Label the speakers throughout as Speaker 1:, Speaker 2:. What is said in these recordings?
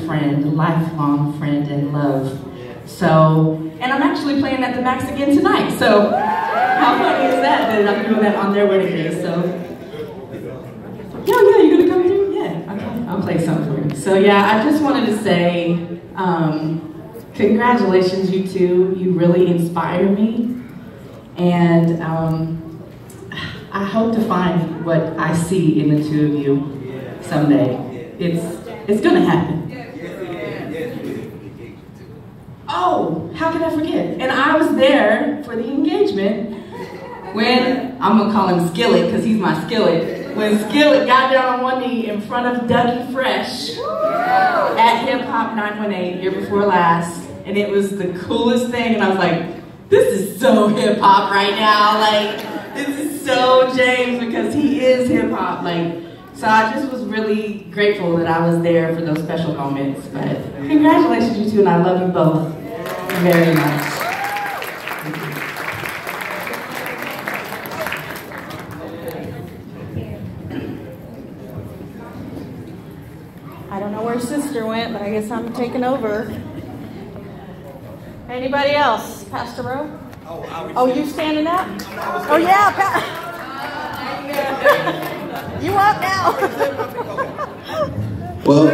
Speaker 1: friend, lifelong friend and love. So, and I'm actually playing at the Max again tonight. So, how funny is that I'm doing that on their wedding day? So, yeah, you gonna come through? Yeah, okay, I'll play something for you. So yeah, I just wanted to say, congratulations, you two. You really inspire me, and I hope to find what I see in the two of you someday. It's gonna happen. Oh, how could I forget? And I was there for the engagement when, I'm gonna call him Skillet because he's my skillet, when Skillet got down on one knee in front of Dougie Fresh at Hip Hop 918 year before last, and it was the coolest thing, and I was like, this is so hip hop right now, like, this is so James because he is hip hop, like, so I just was really grateful that I was there for those special moments. But congratulations, you two, and I love you both very much.
Speaker 2: I don't know where sister went, but I guess I'm taking over. Anybody else? Pastor Rowe? Oh, you standing up? Oh, yeah. You up now?
Speaker 3: Well,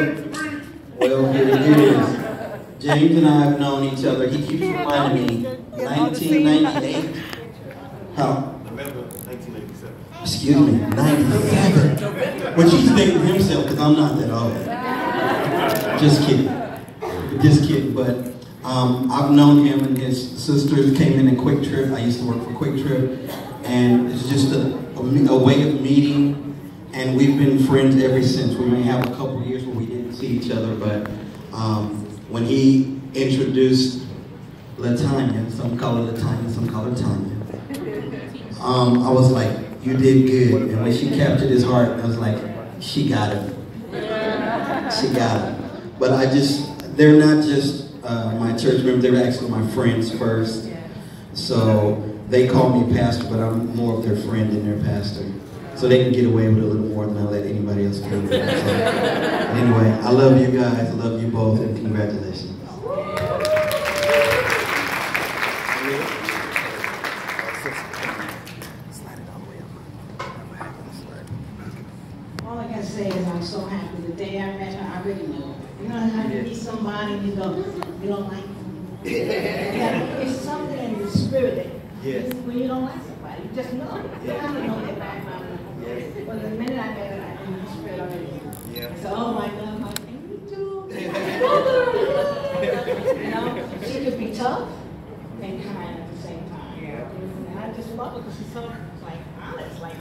Speaker 3: here it is. James and I have known each other. He keeps reminding me, 1998. How?
Speaker 4: November 1987.
Speaker 3: Excuse me, 97. But he's dating himself because I'm not that old. Just kidding. But I've known him and his sisters came in Quick Trip. I used to work for Quick Trip. And it's just a way of meeting. And we've been friends ever since. We may have a couple of years where we didn't see each other, but when he introduced LaTanya, some call her LaTanya, some call her Tanya, I was like, you did good. And when she captured his heart, I was like, she got it. She got it. But they're not just my church members, they're actually my friends first. So they call me pastor, but I'm more of their friend than their pastor. So they can get away with a little more than I let anybody else get away with. So, anyway, I love you guys, I love you both, and congratulations.
Speaker 5: All I can say is I'm so happy. The day I met her, I already knew. You know how you meet somebody and you don't like them? It's something in the spirit that when you don't like somebody, you just know. You kind of know their background. But the minute I met her, I knew the spirit already. So, oh my God, I'm like, me too. You know, she could be tough and kind at the same time. And I just love her because she's so like honest, like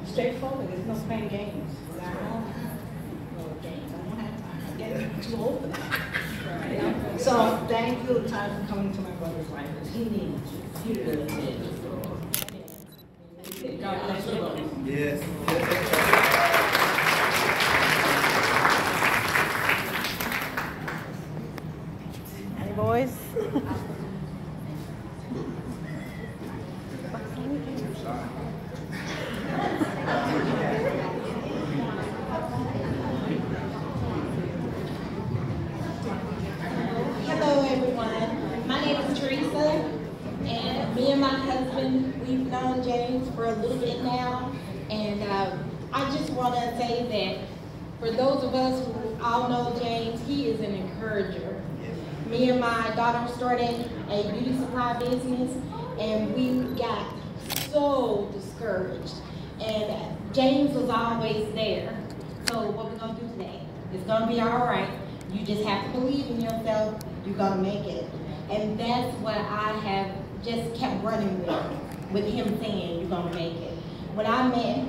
Speaker 5: straightforward. There's no playing games. I don't have no games. I don't have time. I'm getting too old for that. You know? So thank you, Ty, for coming to my brother's life because he needed you. He really did. God bless you.
Speaker 4: Yes.
Speaker 2: Any boys?
Speaker 6: Hello everyone, my name is Teresa, and me and my husband, we've known James for a little bit now, and I just want to say that for those of us who all know James, he is an encourager. Me and my daughter started a beauty supply business, and we got so discouraged, and James was always there. So what we're going to do today, it's going to be all right. You just have to believe in yourself, you're going to make it. And that's what I have just kept running with him saying, you're going to make it. When I met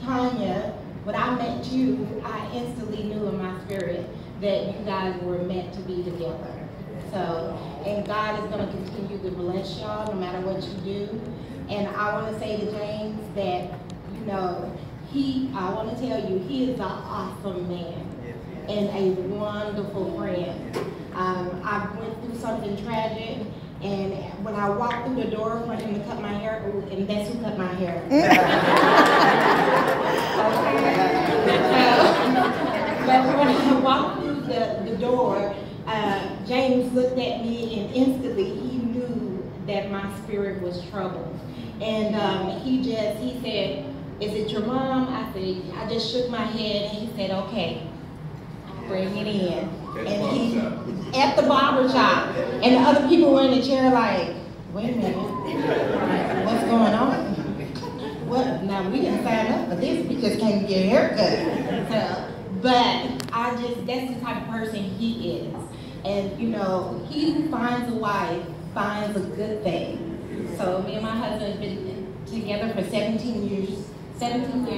Speaker 6: Tanya, when I met you, I instantly knew in my spirit that you guys were meant to be together. So, and God is going to continue to bless y'all no matter what you do. And I want to say to James that, you know, I want to tell you, he is an awesome man and a wonderful friend. I went through something tragic, and when I walked through the door for him to cut my hair, and that's who cut my hair. But when I walked through the the door, James looked at me and instantly he knew that my spirit was troubled. And he said, "Is it your mom?" I said, I just shook my head and he said, "Okay, bring it in." And he, at the barber shop, and the other people were in the chair like, "Wait a minute, what's going on? What? Now we didn't sign up for this, we just came to get a haircut." So, but that's the type of person he is. And you know, he who finds a wife finds a good thing. So me and my husband have been together for 17 years, and we just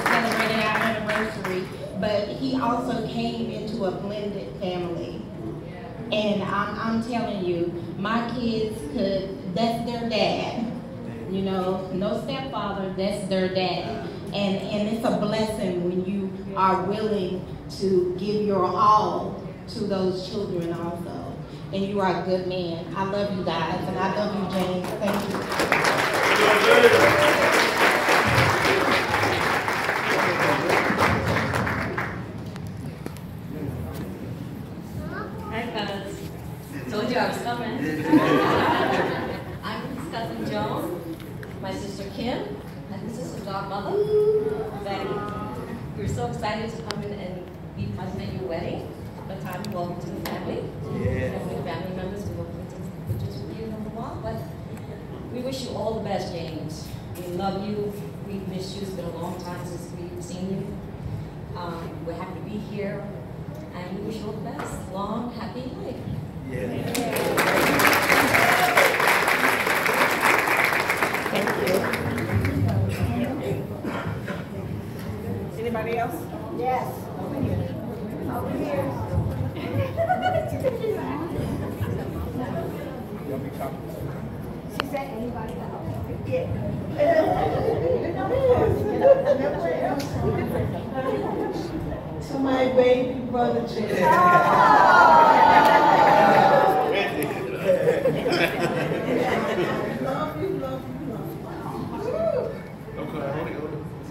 Speaker 6: celebrated our anniversary. But he also came into a blended family. And I'm telling you, my kids that's their dad. You know, no stepfather, that's their dad. And it's a blessing when you are willing to give your all to those children also. And you are a good man. I love you guys, and I love you, James. Thank you.
Speaker 7: Hi, fellas. Told you I was coming. I'm his cousin Joan, my sister Kim, and his sister's godmother, Betty. We're so excited to come in and be present at your wedding. The time you welcome to the family. Yeah. And with family members, we will take some pictures with you on the wall. But we wish you all the best, James. We love you. We've missed you. It's been a long time since we've seen you. We're happy to be here. And we wish you all the best. Long, happy life.
Speaker 4: Yeah.
Speaker 5: Thank you. Anybody else? Yes. Over here. Over here. She said anybody else? Yeah. To my baby brother, Jay. Love you.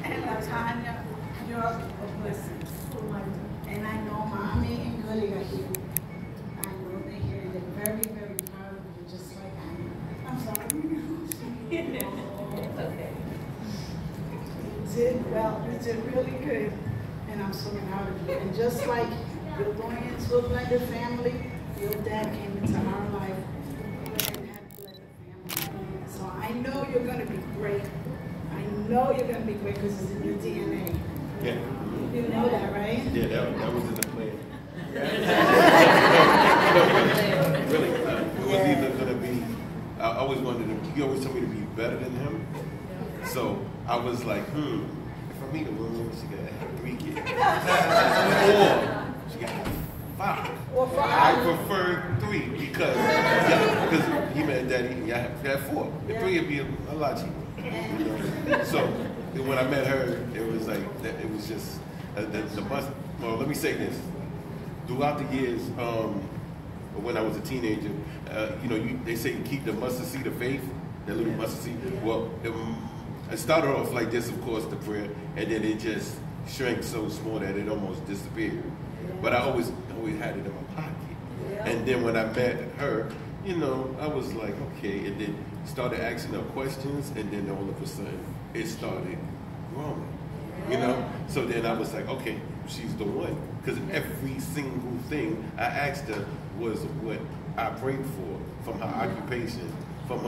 Speaker 5: And Latanya, you're a blessing. And I know Mommy and Goody are here. I know they're here. They're very, very proud of you, just like I am. I'm sorry. You did really good. And I'm so proud of you. And just like you're going into a blended family, your dad came into our life and had a blended family. So I know you're going to be great. I know you're going to be great because it's in your DNA.
Speaker 4: Yeah.
Speaker 5: You know that, right?
Speaker 4: Yeah, that was in the plan. Really, it was either going to be, I always wanted to, he always told me to be better than him. So I was like, if I meet a woman, she got to have 3 kids. Or she got to have 5.
Speaker 5: Or 5.
Speaker 4: I prefer 3 because he met Daddy and I had 4. The 3 would be a lot cheaper. You know? So when I met her, it was like, it was just, well, let me say this. Throughout the years, when I was a teenager, they say you keep the mustard seed of faith, that little mustard seed. Well, it started off like this, of course, the prayer, and then it just shrank so small that it almost disappeared. But I always had it in my pocket. And then when I met her, I was like, okay, and then started asking her questions, and then all of a sudden, it started growing. So then I was like, okay, she's the one. Because every single thing I asked her was what I prayed for, from her occupation, from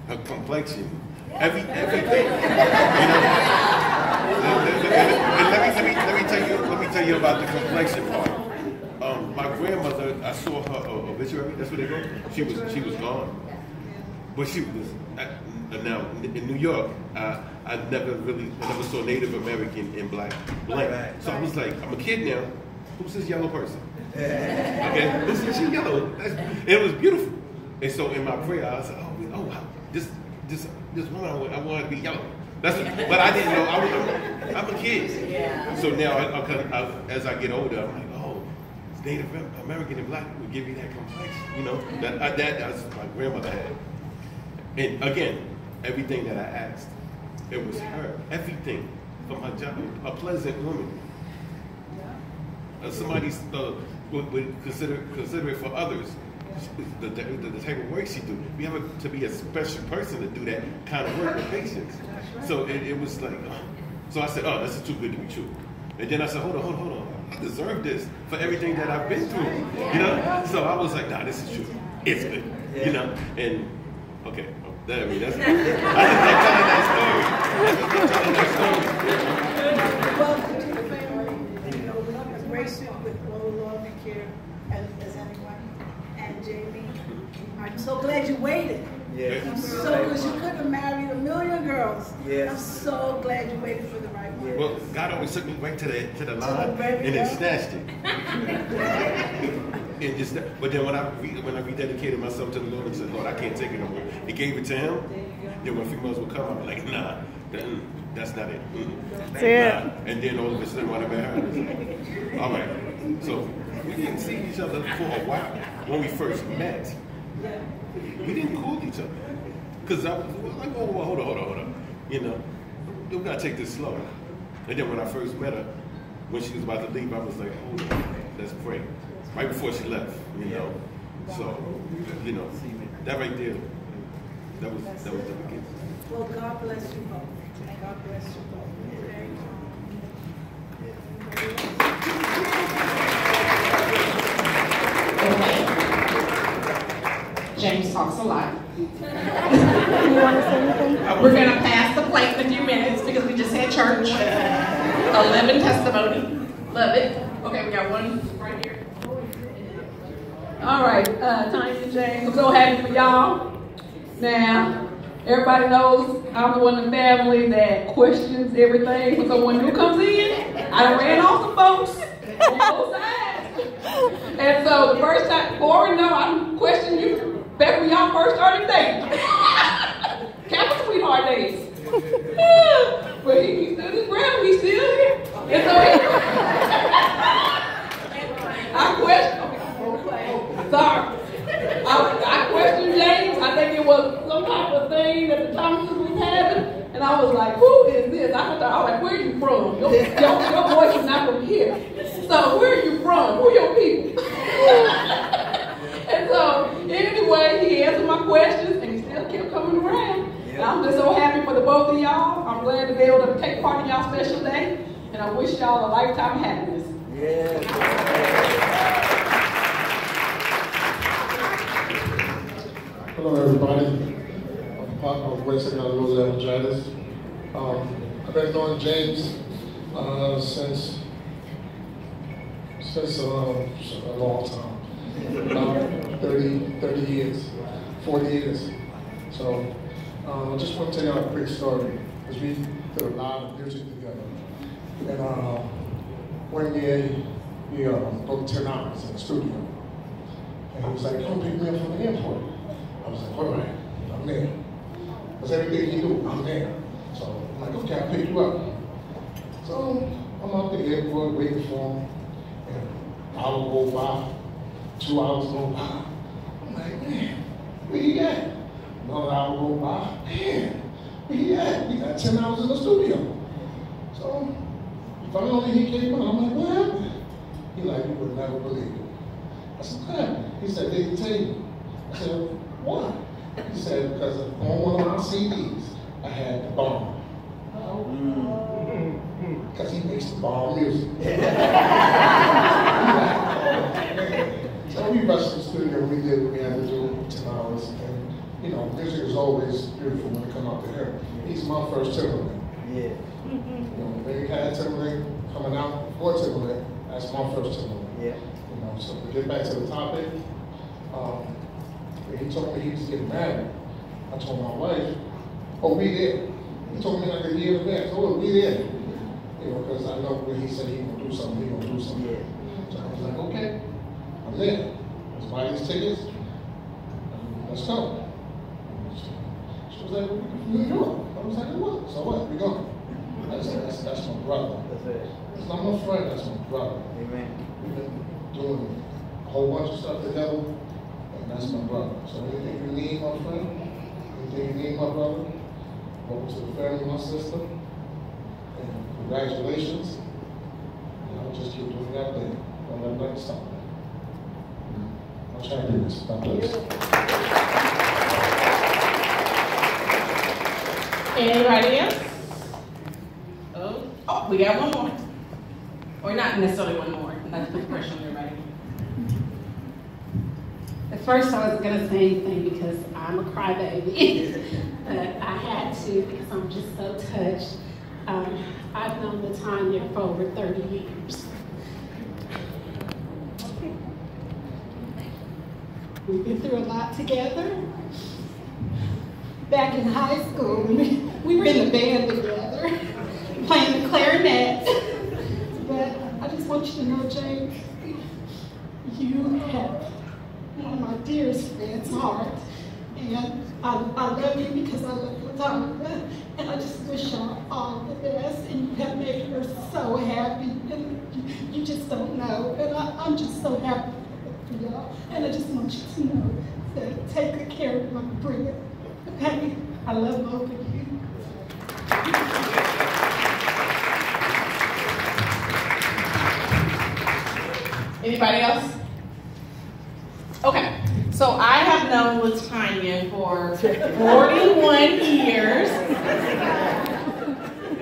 Speaker 4: her complexion, everything. And let me tell you about the complexion part. My grandmother, I saw her obituary. That's where they go. She was gone, but she was now in New York. I never saw Native American in black blend. So I was like, I'm a kid now. Who's this yellow person? Okay, who's this yellow? It was beautiful. And so in my prayer, I was like, oh wow, this woman, I want her to be yellow. But I didn't know. I'm a kid. So now, as I get older, I'm like, Native American and black would give you that complexion, that's my grandmother had. And again, everything that I asked, it was her. Everything from her job, a pleasant woman. somebody would consider it for others. The type of work she do. You have to be a special person to do that kind of work with patients. So it was like, so I said, oh, this is too good to be true. And then I said, hold on. I deserve this for everything that I've been through. You know? So I was like, nah, this is true. It's good. You know? And okay. That's I just like telling that story.
Speaker 5: Welcome to the family. You know, we embrace it with all love and care as anyone. And Jamie, I'm so glad you waited.
Speaker 8: Yes.
Speaker 5: I'm so because you could have married a million girls.
Speaker 8: Yes.
Speaker 5: I'm so glad you waited for the right one.
Speaker 4: Well, God always took me right to the line and then snatched it. And just, but then when I rededicated myself to the Lord and said, Lord, I can't take it no more. He gave it to him. Then when females would come, I'd be like, nah, that's not it.
Speaker 2: That's it.
Speaker 4: Nah. And then all of a sudden when I met her, I was like, all right. So we didn't see each other for a while. When we first met, we didn't call each other. Because I was like, oh, well, hold on. You know, we gotta take this slow. And then when I first met her, when she was about to leave, I was like, hold on, let's pray. Right before she left, you know. So, you know, that right there, that was the beginning.
Speaker 5: Well, God bless you both. God bless you both.
Speaker 1: Okay. James talks a lot.
Speaker 2: You want to say anything?
Speaker 1: We're going to pass the plate in a few minutes because we just had church. A living testimony. Love it. Okay, we got one right here. All right, Tanya James, I'm so happy for y'all. Now, everybody knows I'm the one in the family that questions everything when someone new comes in. I done ran off some folks on both sides. And so the first time, Corey, no, I questioned you back when y'all first started dating. Capital sweetheart days. But he stood his ground, he's still here. And so I questioned. Sorry. I questioned James. I think it was some type of thing that the Thomases was having. And I was like, who is this? I was like, where are you from? Your voice is not from here. So where are you from? Who are your people? And so anyway, he answered my questions and he still kept coming around. And I'm just so happy for the both of y'all. I'm glad to be able to take part in y'all special day. And I wish y'all a lifetime of happiness.
Speaker 9: Hello, everybody. I'm Pop. I'm West Got a little laryngitis. I've been knowing James since a long time. 30 years, 40 years. So I just want to tell you a quick story because we did a lot of music together. And one day we booked 10 hours in the studio. And he was like, come pick me up from the airport. I was like, all right, I'm there. Because everything you do, I'm there. So I'm like, okay, I'll pick you up. So I'm out the airport waiting for him. And an hour go by, 2 hours go by. I'm like, man, where you at? Another hour go by, man, where you at? We got 10 hours in the studio. So finally he came on, I'm like, what happened? He like, you would never believe it. I said, what happened? He said, they didn't tell you. I said, why? He said, because on one of my CDs, I had the bomb. Because he makes the bomb music. So we rushed to the studio, we did what we had to do, 10 hours. And, you know, music is always beautiful when it comes out to him. He's my first Timberland. You know, when we had Timberland coming out before Timberland, that's my first Timberland. You know, so to get back to the topic, when he told me he was getting married, I told my wife, oh, we there. He told me like a year in advance, oh, we there. You know, because I know when he said he gonna do something, he gonna do something. So I was like, okay, I'm there. Let's buy these tickets, let's go. She was like, New York. I was like, what? So what? We going? I said, that's my brother. It's not my friend, that's my brother. Amen. We've been doing a whole bunch of stuff together, and that's my brother. So anything you need, my friend, anything you need, my brother, welcome to the family, my sister, and congratulations. And I'll just keep doing that thing. Don't let nothing stop me. I'll try to do this. God bless.
Speaker 1: Anybody else? Oh, we got one more. Or not necessarily one more. Not to put pressure on everybody.
Speaker 8: At first, I wasn't going to say anything because I'm a crybaby, but I had to because I'm just so touched. I've known Latanya for over 30 years. We've been through a lot together. Back in high school, we were in the band together, playing the clarinet. But I just want you to know, James, you have one of my dearest friends' heart. And I love you because I love Latanya. And I just wish her all the best. And you have made her so happy. And you just don't know. And I'm just so happy for y'all. And I just want you to know that take good care of my friend. Okay? I love both of you.
Speaker 1: Anybody else? Okay, so I have known Latanya for 41 years.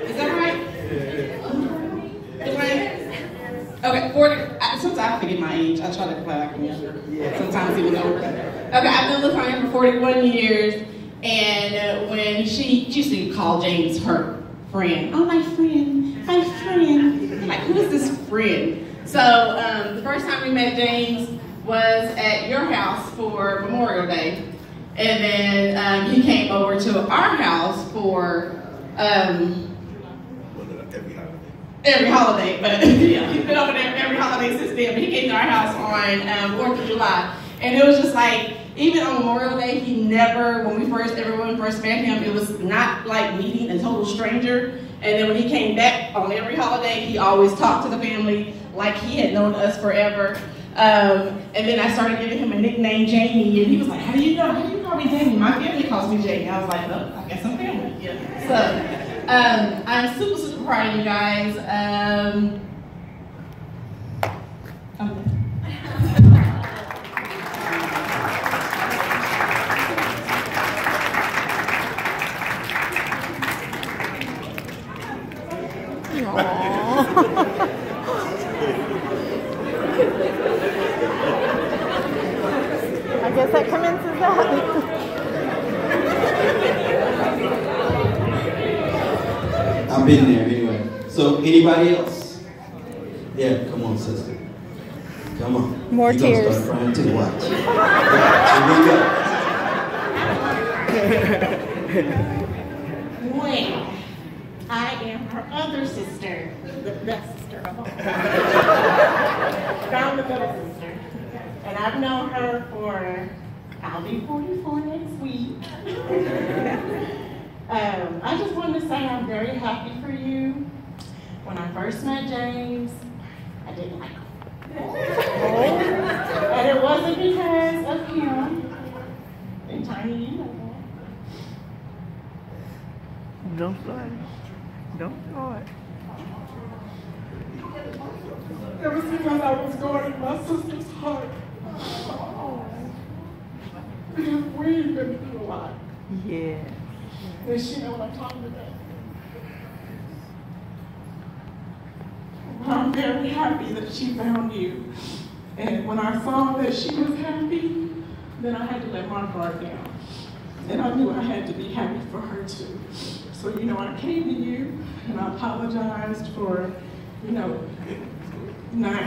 Speaker 1: Is that right? Okay, 40. Sometimes I forget my age. I try to play like a measure. Sometimes even over. Okay, I've known Latanya for 41 years, and when she used to call James her friend. Oh, my friend, my friend. I'm like, who is this friend? So the first time we met James was at your house for Memorial Day, and then he came over to our house for every holiday. But yeah, he's been over there every holiday since then. But he came to our house on 4th of July, and it was just like, even on Memorial Day, he never, when everyone first met him, it was not like meeting a total stranger. And then when he came back on every holiday, he always talked to the family like he had known us forever. And then I started giving him a nickname, Jamie, and he was like, how do you call me Jamie? My family calls me Jamie. I was like, oh, I guess I'm family. Yeah. So I'm super, super proud of you guys.
Speaker 2: I guess that commences that.
Speaker 3: I've been there anyway. So anybody else? Yeah, come on, sister. Come on.
Speaker 2: More
Speaker 3: you
Speaker 2: tears.
Speaker 3: Gonna start crying too. Watch. Here we go.
Speaker 8: Well, I am her other sister, the best sister of all. I'm the middle sister. And I've known her for, I'll be 44 next week. I just wanted to say I'm very happy for you. When I first met James, I didn't like him. And it wasn't because of him. And Tiny, you know that.
Speaker 2: Don't start. Don't start.
Speaker 8: It was because I was going in my sister's heart. Because we've been through a lot.
Speaker 2: Yeah.
Speaker 8: Does she know what I'm talking about? I'm very happy that she found you. And when I saw that she was happy, then I had to let my guard down. And I knew I had to be happy for her too. So, I came to you and I apologized for, not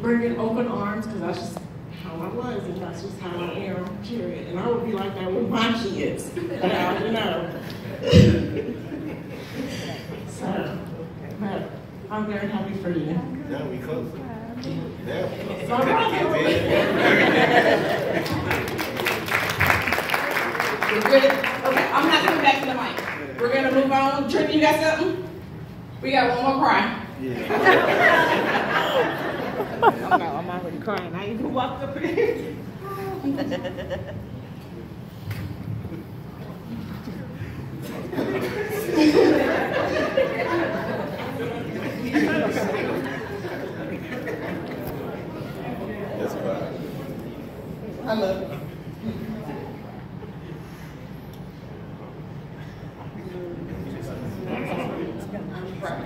Speaker 8: bringing open arms, because that's just how I was, and that's just how I am, period. And I would be like that with my kids, So, but I'm very happy for you.
Speaker 4: Now we close. Now we close.
Speaker 8: So
Speaker 1: We're good. Okay, I'm not coming back to the mic. We're gonna move on. Trinity, you got something? We got one more cry.
Speaker 8: Oh no, I'm already crying. I ain't even walked up here. I love it. I'm proud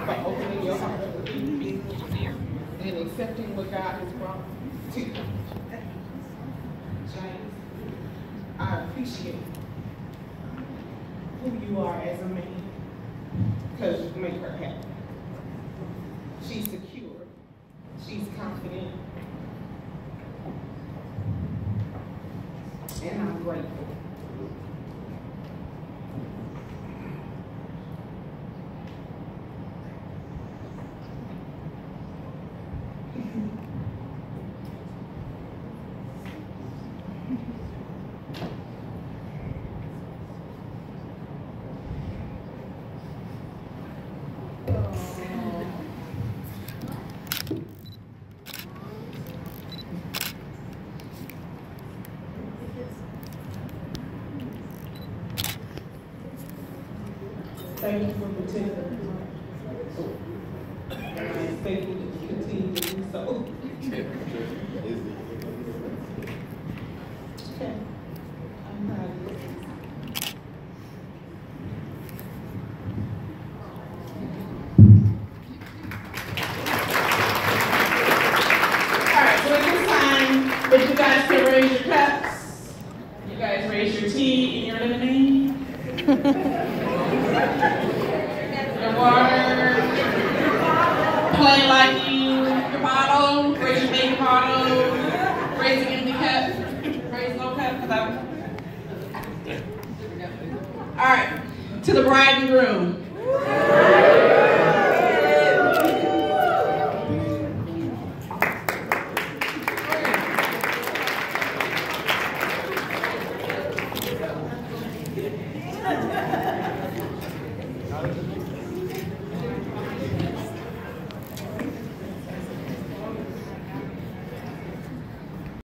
Speaker 8: for opening your heart and accepting what God has brought to you. James, I appreciate who you are as a man, because you make her happy. She's secure. She's confident. And I'm grateful. Thank you for protecting her. And I expect you to continue to do so. Okay. I'm proud of you. Alright, so at this time, if you guys can raise your cups, you guys raise your tea and your lemonade. Your water, plain like you, your bottle, raise your baby bottle, raise the empty cup, raise no cup, Alright, to the bride and groom.